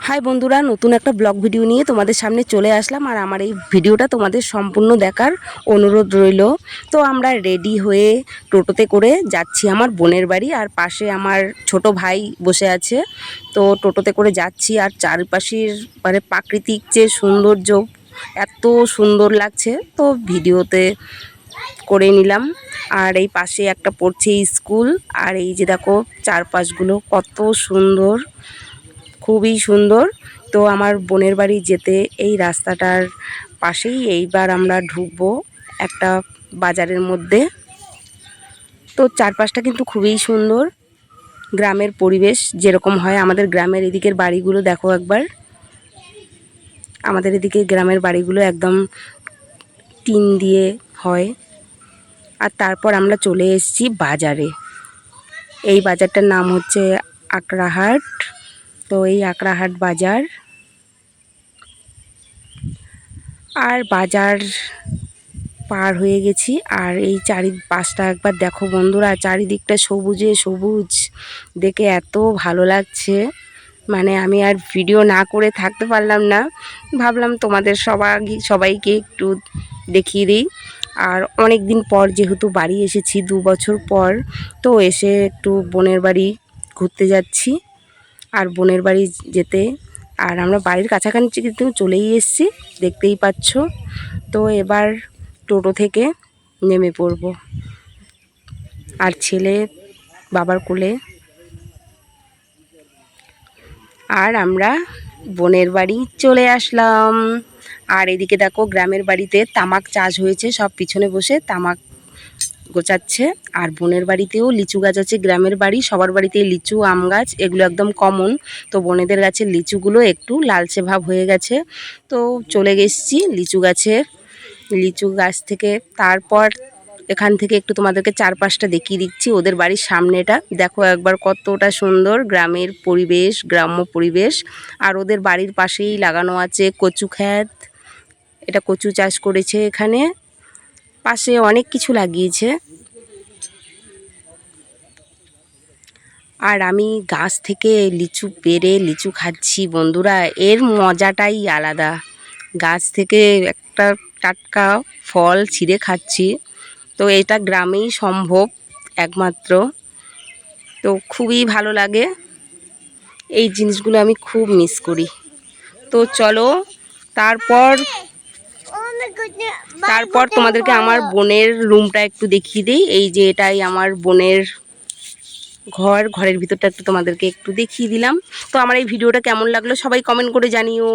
High বন্ধুরা, নতুন একটা ব্লগ ভিডিও নিয়ে তোমাদের সামনে চলে আসলাম। আর আমার এই ভিডিওটা তোমাদের সম্পূর্ণ দেখার অনুরোধ রইল। তো আমরা রেডি হয়ে টোটোতে করে যাচ্ছি আমার বোনের বাড়ি, আর পাশে আমার ছোট ভাই বসে আছে। তো টোটোতে করে যাচ্ছি, আর চারপাশের মানে প্রাকৃতিক যে সৌন্দর্য এত সুন্দর লাগছে, তো ভিডিওতে করে নিলাম। আর এই পাশে একটা পড়ছে স্কুল, আর এই যে দেখো চারপাশগুলো কত সুন্দর, খুবই সুন্দর। তো আমার বোনের বাড়ি যেতে এই রাস্তাটার পাশেই এইবার আমরা ঢুকবো একটা বাজারের মধ্যে। তো চারপাশটা কিন্তু খুবই সুন্দর, গ্রামের পরিবেশ যেরকম হয়। আমাদের গ্রামের এদিকের বাড়িগুলো দেখো একবার, আমাদের এদিকে গ্রামের বাড়িগুলো একদম টিন দিয়ে হয়। আর তারপর আমরা চলে এসেছি বাজারে। এই বাজারটার নাম হচ্ছে আকড়াহাট। তো এই আকড়াহাট বাজার, আর বাজার পার হয়ে গেছি। আর এই চারিপাশটা একবার দেখো বন্ধুরা, চারিদিকটা সবুজে সবুজ, দেখে এত ভালো লাগছে। মানে আমি আর ভিডিও না করে থাকতে পারলাম না, ভাবলাম তোমাদের সবাইকে একটু দেখিয়ে দিই। আর অনেক দিন পর যেহেতু বাড়ি এসেছি, 2 বছর পর, তো এসে একটু বোনের বাড়ি ঘুরতে যাচ্ছি। আর বোনের বাড়ি যেতে, আর আমরা বাড়ির কাছাকাছি কিন্তু চলেই এসেছি, দেখতেই পাচ্ছ। তো এবার টোটো থেকে নেমে পড়ব, আর ছেলে বাবার কোলে। আর আমরা বোনের বাড়ি চলে আসলাম। আর এদিকে দেখো গ্রামের বাড়িতে তামাক চাষ হয়েছে, সব পিছনে বসে তামাক গোছাচ্ছে। আর বোনের বাড়িতেও লিচু গাছ আছে। গ্রামের বাড়ি সবার বাড়িতেই লিচু, আম গাছ এগুলো একদম কমন। তো বোনেদের গাছের লিচুগুলো একটু লালচে ভাব হয়ে গেছে। তো চলে গেছি লিচু গাছ থেকে। তারপর এখান থেকে একটু তোমাদেরকে চারপাশটা দেখিয়ে দিচ্ছি। ওদের বাড়ির সামনেটা দেখো একবার, কতটা সুন্দর গ্রামের পরিবেশ, গ্রাম্য পরিবেশ। আর ওদের বাড়ির পাশেই লাগানো আছে কচু ক্ষেত, এটা কচু চাষ করেছে এখানে। পাশে অনেক কিছু লাগিয়েছে। আর আমি গাছ থেকে লিচু পেড়ে লিচু খাচ্ছি বন্ধুরা, এর মজাটাই আলাদা। গাছ থেকে একটা টাটকা ফল ছিঁড়ে খাচ্ছি, তো এটা গ্রামেই সম্ভব একমাত্র। তো খুবই ভালো লাগে, এই জিনিসগুলো আমি খুব মিস করি। তো চলো তারপর তোমাদেরকে আমার বোনের রুমটা একটু দেখিয়ে দিই। এই যে এটাই আমার বোনের ঘরের ভিতরটা একটু তোমাদেরকে একটু দেখিয়ে দিলাম। তো আমার এই ভিডিওটা কেমন লাগলো সবাই কমেন্ট করে জানিও।